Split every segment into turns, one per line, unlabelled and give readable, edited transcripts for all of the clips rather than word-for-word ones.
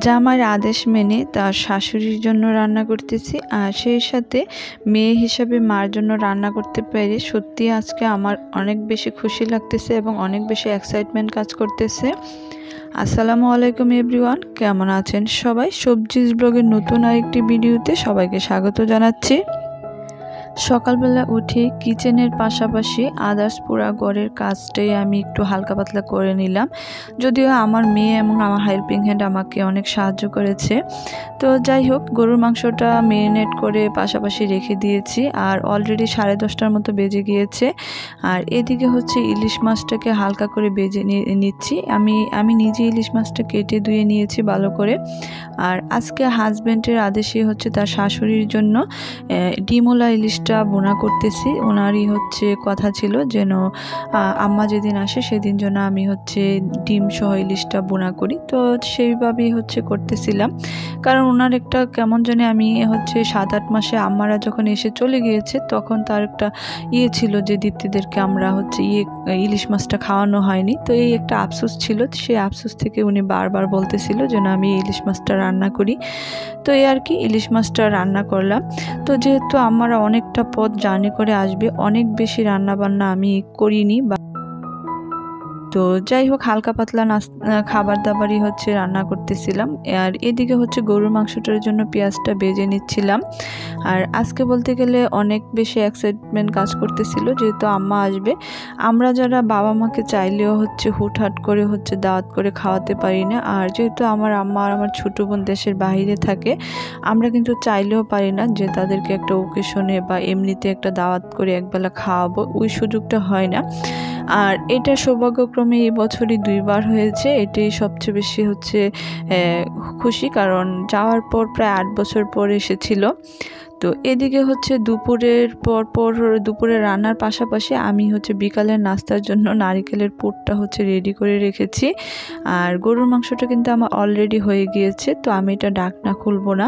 জামাইয়ের আদেশ মেনে তার শাশুড়ির জন্য রান্না করতেছি, আর সেই সাথে মেয়ে হিসাবে মার জন্য রান্না করতে পেরে সত্যি আজকে আমার অনেক বেশি খুশি লাগতেছে এবং অনেক বেশি এক্সাইটমেন্ট কাজ করতেছে। আসসালামু আলাইকুম এভরিওয়ান, কেমন আছেন সবাই? সবজিজ ব্লগের নতুন আরেকটি ভিডিওতে সবাইকে স্বাগত জানাচ্ছি। সকালবেলা উঠে কিচেনের পাশাপাশি আদার্স পুরা ঘরের কাজটাই আমি একটু হালকা পাতলা করে নিলাম। যদিও আমার মেয়ে এবং আমার হেল্পিং হ্যান্ড আমাকে অনেক সাহায্য করেছে। তো যাই হোক, গরুর মাংসটা মেরিনেট করে পাশাপাশি রেখে দিয়েছি, আর অলরেডি 10:30টার মতো বেজে গিয়েছে। আর এদিকে হচ্ছে ইলিশ মাছটাকে হালকা করে বেজে নিচ্ছি। আমি নিজে ইলিশ মাছটা কেটে ধুয়ে নিয়েছি ভালো করে। আর আজকে হাজব্যান্ডের আদেশে হচ্ছে তার শাশুড়ির জন্য ডিমোলা ইলিশটা বোনা করতেছি। ওনারই হচ্ছে কথা ছিল যেন আম্মা যেদিন আসে সেদিন যেন আমি হচ্ছে ডিম সহ ইলিশটা বোনা করি। তো সেইভাবেই হচ্ছে করতেছিলাম, কারণ ওনার একটা কেমন জানি আমি হচ্ছে 7-8 মাসে আম্মারা যখন এসে চলে গিয়েছে তখন তার একটা ছিল যে দীপ্তিদেরকে আমরা হচ্ছে ইলিশ মাছটা খাওয়ানো হয়নি। তো এই একটা আফসোস ছিল, সেই আফসোস থেকে উনি বারবার বলতেছিল যেন আমি ইলিশ মাছটা রান্না করি। তো এই আর কি, ইলিশ মাছটা রান্না করলাম। তো যেহেতু আমরা অনেকটা পথ জার্নি করে আসবে, অনেক বেশি রান্না বান্না আমি করিনি। তো যাই হোক, হালকা পাতলা খাবার দাবারই হচ্ছে রান্না করতেছিলাম। আর এদিকে হচ্ছে গরুর মাংসটার জন্য পেঁয়াজটা ভেজে নিচ্ছিলাম। আর আজকে বলতে গেলে অনেক বেশি এক্সাইটমেন্ট কাজ করতেছিল, যেহেতু আম্মা আসবে। আমরা যারা বাবা মাকে চাইলেও হচ্ছে হুটহাট করে হচ্ছে দাওয়াত করে খাওয়াতে পারি না। আর যেহেতু আমার আম্মা আর আমার ছোটো বোন দেশের বাইরে থাকে, আমরা কিন্তু চাইলেও পারি না যে তাদেরকে একটা ওকেশনে বা এমনিতে একটা দাওয়াত করে একবেলা খাওয়াবো, ওই সুযোগটা হয় না। আর এটা সৌভাগ্যক্রমে এই বছরই 2 বার হয়েছে। এটাই সবচেয়ে বেশি হচ্ছে খুশি, কারণ যাওয়ার পর প্রায় 8 বছর পর এসেছিল। তো এদিকে হচ্ছে দুপুরে রান্নার পাশাপাশি আমি হচ্ছে বিকালের নাস্তার জন্য নারিকেলের পুরটা হচ্ছে রেডি করে রেখেছি। আর গরুর মাংসটা কিন্তু আমার অলরেডি হয়ে গিয়েছে, তো আমি এটা ঢাকনা খুলবো না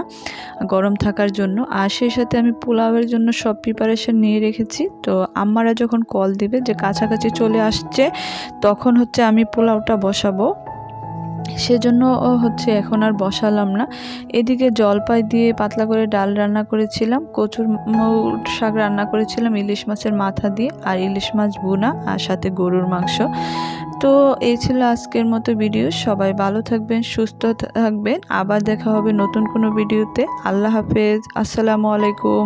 গরম থাকার জন্য। আর সেই সাথে আমি পোলাওয়ের জন্য সব প্রিপারেশন নিয়ে রেখেছি। তো আম্মারা যখন কল দিবে যে কাছাকাছি চলে আসছে, তখন হচ্ছে আমি পোলাওটা বসাবো। সেজন্য হচ্ছে এখন আর বসালাম না। এদিকে জলপাই দিয়ে পাতলা করে ডাল রান্না করেছিলাম, কচুর শাক রান্না করেছিলাম ইলিশ মাছের মাথা দিয়ে, আর ইলিশ মাছ ভুনা, আর সাথে গরুর মাংস। তো এই ছিল আজকের মতো ভিডিও। সবাই ভালো থাকবেন, সুস্থ থাকবেন। আবার দেখা হবে নতুন কোনো ভিডিওতে। আল্লাহ হাফেজ, আসসালামু আলাইকুম।